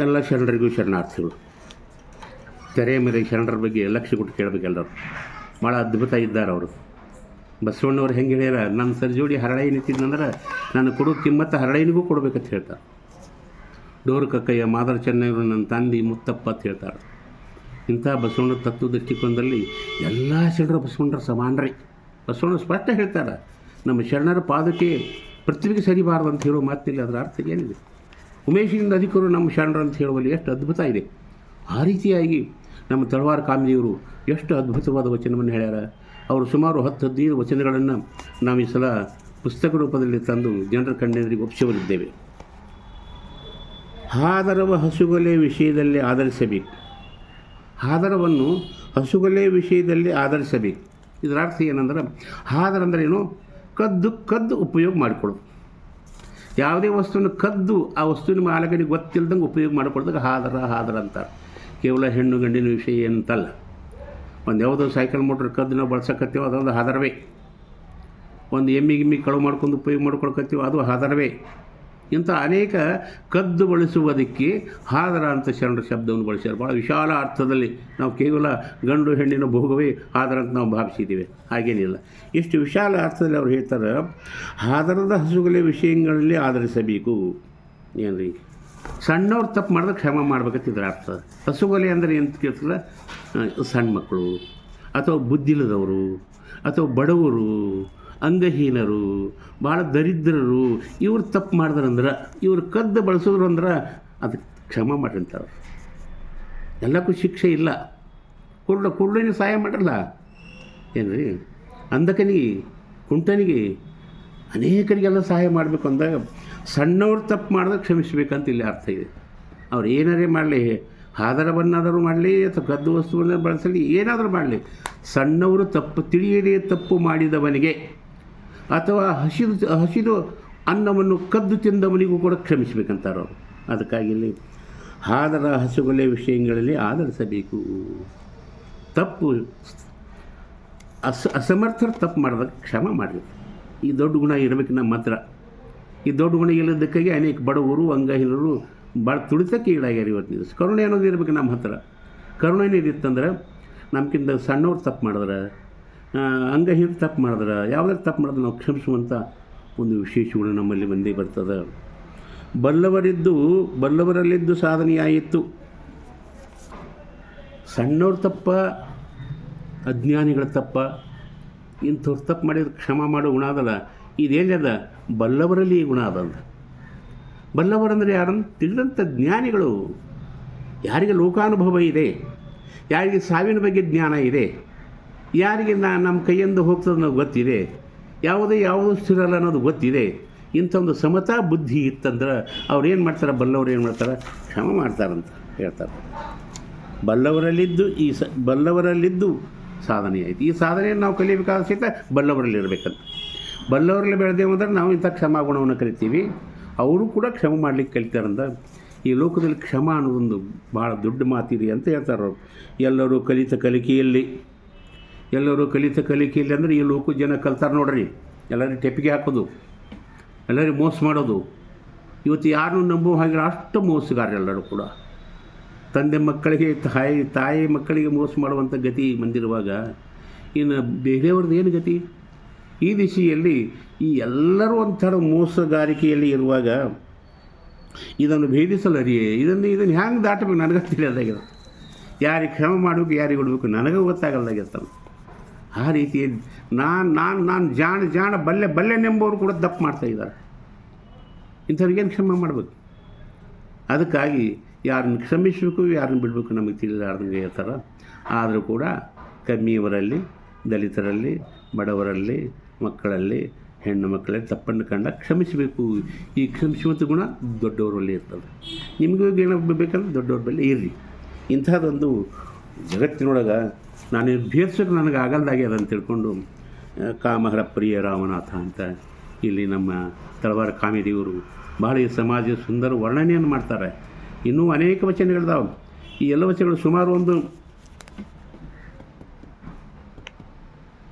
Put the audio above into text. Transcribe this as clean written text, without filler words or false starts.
ಎಲ್ಲ ಶರಣರಿಗೂ ಶರಣಾರ್ಥಿಗಳು. ತೆರೆ ಮೇಲೆ ಶರಣರ ಬಗ್ಗೆ ಲಕ್ಷ್ಯ ಕೊಟ್ಟು ಕೇಳಬೇಕೆಲ್ಲರು. ಭಾಳ ಅದ್ಭುತ ಇದ್ದಾರೆ ಅವರು. ಬಸವಣ್ಣವ್ರು ಹೆಂಗೆ ಹೇಳ್ಯಾರ, ನನ್ನ ಸರ್ಜೋಡಿ ಹರಳೈ ನಿಂತಿದ್ದಂದ್ರೆ ನಾನು ಕೊಡೋ ಕಿಮ್ಮತ್ತು ಹರಳೈನಿಗೂ ಕೊಡ್ಬೇಕಂತ ಹೇಳ್ತಾರೆ. ಡೋರು ಕಕ್ಕಯ್ಯ ಮಾದರ ಚೆನ್ನೈರು ನನ್ನ ತಂದೆ ಮುತ್ತಪ್ಪ ಅಂತ ಹೇಳ್ತಾರೆ. ಇಂಥ ಬಸವಣ್ಣ ತತ್ವ ದೃಷ್ಟಿಕೋನದಲ್ಲಿ ಎಲ್ಲ ಶರಣರು ಬಸವಣ್ಣರ ಸಮಾನರೇ. ಬಸವಣ್ಣ ಸ್ಪಷ್ಟ ಹೇಳ್ತಾರೆ, ನಮ್ಮ ಶರಣರ ಪಾದಕ್ಕೆ ಪೃಥ್ವಿಗೆ ಸರಿಬಾರದು ಅಂತ ಹೇಳೋ ಮಾತಿನಲ್ಲಿ ಅದರ ಅರ್ಥ ಏನಿದೆ. ಉಮೇಶಿನಿಂದ ಅಧಿಕರು ನಮ್ಮ ಶರಣರು ಅಂತ ಹೇಳುವಲ್ಲಿ ಎಷ್ಟು ಅದ್ಭುತ ಇದೆ. ಆ ರೀತಿಯಾಗಿ ನಮ್ಮ ತಳವಾರ ಕಾಮದೇವರು ಎಷ್ಟು ಅದ್ಭುತವಾದ ವಚನವನ್ನು ಹೇಳ್ಯಾರ. ಅವರು ಸುಮಾರು 10-15 ವಚನಗಳನ್ನು ನಾವು ಈ ಸಲ ಪುಸ್ತಕ ರೂಪದಲ್ಲಿ ತಂದು ಜನರ ಕಣ್ಣೆದುರಿಗೆ ಒಪ್ಪಿಸವರಿದ್ದೇವೆ. ಹಾದರವ ಹಸುಗೊಲೆ ವಿಷಯದಲ್ಲಿ ಆಧರಿಸಬೇಕು. ಹಾದರವನ್ನು ಹಸುಗೊಲೆ ವಿಷಯದಲ್ಲಿ ಆಧರಿಸಬೇಕು. ಇದರ ಅರ್ಥ ಏನಂದ್ರೆ, ಹಾದರ ಅಂದರೆ ಏನು, ಕದ್ದು ಉಪಯೋಗ ಮಾಡಿಕೊಳ್ಳೋದು. ಯಾವುದೇ ವಸ್ತುವನ್ನು ಕದ್ದು ಆ ವಸ್ತುವಿನ ಮಾಲಕನಿಗೆ ಗೊತ್ತಿಲ್ಲದಂಗೆ ಉಪಯೋಗ ಮಾಡಿಕೊಡ್ದಾಗ ಹಾದರ ಅಂತಾರೆ. ಕೇವಲ ಹೆಣ್ಣು ಗಂಡಿನ ವಿಷಯ ಅಂತಲ್ಲ. ಒಂದು ಯಾವುದೋ ಸೈಕಲ್ ಮೋಟ್ರ್ ಕದ್ದು ನಾವು ಬಳಸಕತ್ತೀವೋ ಅದೊಂದು ಹಾದರವೇ. ಒಂದು ಎಮ್ಮಿ ಕಳು ಮಾಡ್ಕೊಂಡು ಉಪಯೋಗ ಮಾಡ್ಕೊಳ್ಕತ್ತೀವೋ ಅದು ಹಾದರವೇ. ಇಂಥ ಅನೇಕ ಕದ್ದು ಬಳಸುವುದಕ್ಕೆ ಹಾದರ ಅಂತ ಶರಣರ ಶಬ್ದವನ್ನು ಬಳಸ್ಯಾರ. ಭಾಳ ವಿಶಾಲ ಅರ್ಥದಲ್ಲಿ. ನಾವು ಕೇವಲ ಗಂಡು ಹೆಣ್ಣಿನ ಭೋಗವೇ ಹಾದರ ಅಂತ ನಾವು ಭಾವಿಸಿದ್ದೀವಿ, ಹಾಗೇನಿಲ್ಲ. ಇಷ್ಟು ವಿಶಾಲ ಅರ್ಥದಲ್ಲಿ ಅವ್ರು ಹೇಳ್ತಾರೆ, ಹಾದರದ ಹಸುಗಲೆ ವಿಷಯಗಳಲ್ಲಿ ಆಧರಿಸಬೇಕು. ಏನು ರೀ, ಸಣ್ಣವ್ರು ತಪ್ಪು ಮಾಡಿದ್ರೆ ಕ್ಷಮ ಮಾಡ್ಬೇಕಂತ ಇದರ ಅರ್ಥ. ಹಸುಗೊಲೆ ಅಂದರೆ ಏನು ಕೇಳ್ತಲ್ಲ, ಸಣ್ಣ ಮಕ್ಕಳು ಅಥವಾ ಬುದ್ಧಿಲ್ಲದವರು ಅಥವಾ ಬಡವರು, ಅಂಗಹೀನರು, ಭಾಳ ದರಿದ್ರರು, ಇವ್ರು ತಪ್ಪು ಮಾಡಿದ್ರಂದ್ರೆ, ಇವ್ರು ಕದ್ದು ಬಳಸಿದ್ರು ಅಂದ್ರೆ ಅದಕ್ಕೆ ಕ್ಷಮ ಮಾಡಿರ್ತಾರೆ. ಎಲ್ಲಕ್ಕೂ ಶಿಕ್ಷೆ ಇಲ್ಲ. ಕುರುಡನಿಗೆ ಸಹಾಯ ಮಾಡಲ್ಲ ಏನು ರೀ, ಅಂಧಕನಿಗೆ, ಕುಂಟನಿಗೆ, ಅನೇಕರಿಗೆಲ್ಲ ಸಹಾಯ ಮಾಡಬೇಕು ಅಂದಾಗ ಸಣ್ಣವ್ರು ತಪ್ಪು ಮಾಡಿದಾಗ ಕ್ಷಮಿಸಬೇಕಂತ ಇಲ್ಲಿ ಅರ್ಥ ಇದೆ. ಅವ್ರು ಏನಾರೇ ಮಾಡಲಿ, ಹಾದರವನ್ನಾದರೂ ಮಾಡಲಿ ಅಥವಾ ಕದ್ದು ವಸ್ತುವನ್ನು ಬಳಸಲಿ, ಏನಾದರೂ ಮಾಡಲಿ, ಸಣ್ಣವರು ತಿಳಿಯದೇ ತಪ್ಪು ಮಾಡಿದವನಿಗೆ ಅಥವಾ ಹಸಿದು ಅನ್ನವನ್ನು ಕದ್ದು ತಿಂದವನಿಗೂ ಕೂಡ ಕ್ಷಮಿಸಬೇಕಂತಾರೆ ಅವರು. ಅದಕ್ಕಾಗಿ ಇಲ್ಲಿ ಹಾದರ ಹಸುಗೊಲೆ ವಿಷಯಗಳಲ್ಲಿ ಆಧರಿಸಬೇಕು. ತಪ್ಪು ಅಸಮರ್ಥರು ತಪ್ಪು ಮಾಡಿದಾಗ ಕ್ಷಮ ಮಾಡಬೇಕು. ಈ ದೊಡ್ಡ ಗುಣ ಇರಬೇಕು ನಮ್ಮ ಹತ್ರ. ಈ ದೊಡ್ಡ ಗುಣ ಇಲ್ಲದಕ್ಕಾಗಿ ಅನೇಕ ಬಡವರು, ಅಂಗಹೀನರು ಭಾಳ ತುಳಿತಕ್ಕೆ ಈಡಾಗ್ಯಾರ ಇವತ್ತು ದಿವಸ. ಕರುಣೆ ಅನ್ನೋದು ಇರಬೇಕು ನಮ್ಮ ಹತ್ರ. ಕರುಣೆ ಏನಿತ್ತಂದ್ರೆ, ನಮ್ಗಿಂತ ಸಣ್ಣವ್ರು ತಪ್ಪು ಮಾಡಿದ್ರೆ, ಅಂಗಹೀನರು ತಪ್ಪು ಮಾಡಿದ್ರೆ, ಯಾವುದಾದ್ರು ತಪ್ಪು ಮಾಡಿದ್ರೆ ನಾವು ಕ್ಷಮಿಸುವಂಥ ಒಂದು ವಿಶೇಷ ಗುಣ ನಮ್ಮಲ್ಲಿ ಬಂದೇ ಬರ್ತದೆ. ಬಲ್ಲವರಲ್ಲಿದ್ದು ಸಾಧನೆಯಾಯಿತು. ಸಣ್ಣವ್ರ ತಪ್ಪ, ಅಜ್ಞಾನಿಗಳ ತಪ್ಪ, ಇಂಥವ್ರು ತಪ್ಪು ಮಾಡಿದ್ರೆ ಕ್ಷಮ ಮಾಡೋ ಗುಣ ಅದಲ್ಲ, ಇದೇನದ ಬಲ್ಲವರಲ್ಲಿ ಈ ಗುಣ ಅದಂತ. ಬಲ್ಲವರಂದರೆ ಯಾರನ್ನು ತಿಳಿದಂಥ ಜ್ಞಾನಿಗಳು, ಯಾರಿಗೆ ಲೋಕಾನುಭವ ಇದೆ, ಯಾರಿಗೆ ಸಾವಿನ ಬಗ್ಗೆ ಜ್ಞಾನ ಇದೆ, ಯಾರಿಗೆ ನಮ್ಮ ಕೈಯಿಂದ ಹೋಗ್ತದೆ ಅನ್ನೋದು ಗೊತ್ತಿದೆ, ಯಾವುದು ಸ್ಥಿರಲ್ಲ ಅನ್ನೋದು ಗೊತ್ತಿದೆ. ಇಂಥ ಒಂದು ಸಮತಾ ಬುದ್ಧಿ ಇತ್ತಂದ್ರೆ ಅವ್ರು ಏನು ಮಾಡ್ತಾರೆ, ಬಲ್ಲವರು ಏನು ಮಾಡ್ತಾರೆ, ಕ್ಷಮ ಮಾಡ್ತಾರಂತ ಹೇಳ್ತಾರೆ. ಬಲ್ಲವರಲ್ಲಿದ್ದು ಸಾಧನೆ ಆಯಿತು. ಈ ಸಾಧನೆಯನ್ನು ನಾವು ಕಲಿಯಬೇಕಾದ ಸಹಿತ ಬಲ್ಲವರಲ್ಲಿ ಇರಬೇಕಂತ. ಬಲ್ಲವರಲ್ಲಿ ಬೆಳೆದೇವು ಅಂದ್ರೆ ನಾವು ಇಂಥ ಕ್ಷಮಾ ಗುಣವನ್ನು ಕಲಿತೀವಿ, ಅವರು ಕೂಡ ಕ್ಷಮ ಮಾಡಲಿಕ್ಕೆ ಕಲಿತಾರಂತ. ಈ ಲೋಕದಲ್ಲಿ ಕ್ಷಮ ಅನ್ನೋದೊಂದು ಭಾಳ ದೊಡ್ಡ ಮಾತಿದೆ ಅಂತ ಹೇಳ್ತಾರೆ ಅವರು. ಎಲ್ಲರೂ ಕಲಿತ ಕಲಿಕೆಯಲ್ಲಿ ಅಂದರೆ ಈ ಲೋಕ ಜನ ಕಲ್ತಾರೆ ನೋಡ್ರಿ. ಎಲ್ಲರಿಗೂ ಟೆಪ್ಪಿಗೆ ಹಾಕೋದು, ಎಲ್ಲರಿಗೂ ಮೋಸ ಮಾಡೋದು. ಇವತ್ತು ಯಾರನ್ನೂ ನಂಬುವ ಹಾಗೆ ಅಷ್ಟು ಮೋಸಗಾರರೆಲ್ಲರೂ ಕೂಡ. ತಂದೆ ಮಕ್ಕಳಿಗೆ, ತಾಯಿ ಮಕ್ಕಳಿಗೆ ಮೋಸ ಮಾಡುವಂಥ ಗತಿ ಬಂದಿರುವಾಗ ಇನ್ನು ಬೇರೆಯವ್ರದ್ದು ಏನು ಗತಿ? ಈ ದಿಶೆಯಲ್ಲಿ ಈ ಎಲ್ಲರೂ ಒಂಥರ ಮೋಸಗಾರಿಕೆಯಲ್ಲಿ ಇರುವಾಗ ಇದನ್ನು ಭೇದಿಸಲರಿಯೇ, ಇದನ್ನು ಹ್ಯಾಂಗೆ ದಾಟಬೇಕು ನನಗೆ ತಿಳಿಯೋದಾಗಿದೆ. ಯಾರಿಗೆ ಕ್ಷಮ ಮಾಡಬೇಕು, ಯಾರಿಗೆ ಬಿಡಬೇಕು ನನಗೆ ಗೊತ್ತಾಗಲ್ದಾಗಿರ್ತಾನೆ. ಆ ರೀತಿ ನಾನು ಜಾಣ ಬಲ್ಲೆನೆಂಬವರು ಕೂಡ ತಪ್ಪು ಮಾಡ್ತಾಯಿದ್ದಾರೆ. ಇಂಥವ್ರಿಗೇನು ಕ್ಷಮ ಮಾಡಬೇಕು? ಅದಕ್ಕಾಗಿ ಯಾರನ್ನು ಕ್ಷಮಿಸಬೇಕು, ಯಾರನ್ನು ಬಿಡಬೇಕು ನಮಗೆ ತಿಳಿಲಾರ್ದಂಗೆ ಇರ್ತಾರೆ. ಆದರೂ ಕೂಡ ಕಮ್ಮಿಯವರಲ್ಲಿ, ದಲಿತರಲ್ಲಿ, ಬಡವರಲ್ಲಿ, ಮಕ್ಕಳಲ್ಲಿ, ಹೆಣ್ಣು ಮಕ್ಕಳಲ್ಲಿ ತಪ್ಪನ್ನು ಕಂಡ ಕ್ಷಮಿಸಬೇಕು. ಈ ಕ್ಷಮಿಸುವಂಥ ಗುಣ ದೊಡ್ಡವರಲ್ಲಿ ಇರ್ತದೆ. ನಿಮಗೂ ಏನೋ ಬೇಕಂದ್ರೆ ದೊಡ್ಡವ್ರ ಬಳಿ ಇರ್ರಿ. ಇಂಥದ್ದೊಂದು ಜಗತ್ತಿನೊಳಗೆ ನಾನು ಭೇದಿಸೋಕೆ ನನಗೆ ಆಗಲ್ದಾಗ್ಯದ ಅಂತ ತಿಳ್ಕೊಂಡು ಕಾಮಹರ ಪ್ರಿಯ ರಾಮನಾಥ ಅಂತ ಇಲ್ಲಿ ನಮ್ಮ ತಳವಾರ ಕಾಮಿದೇವರು ಭಾಳ ಈ ಸಮಾಜದ ಸುಂದರ ವರ್ಣನೆಯನ್ನು ಮಾಡ್ತಾರೆ. ಇನ್ನೂ ಅನೇಕ ವಚನಗಳಿದಾವೆ. ಈ ಎಲ್ಲ ವಚನಗಳು ಸುಮಾರು ಒಂದು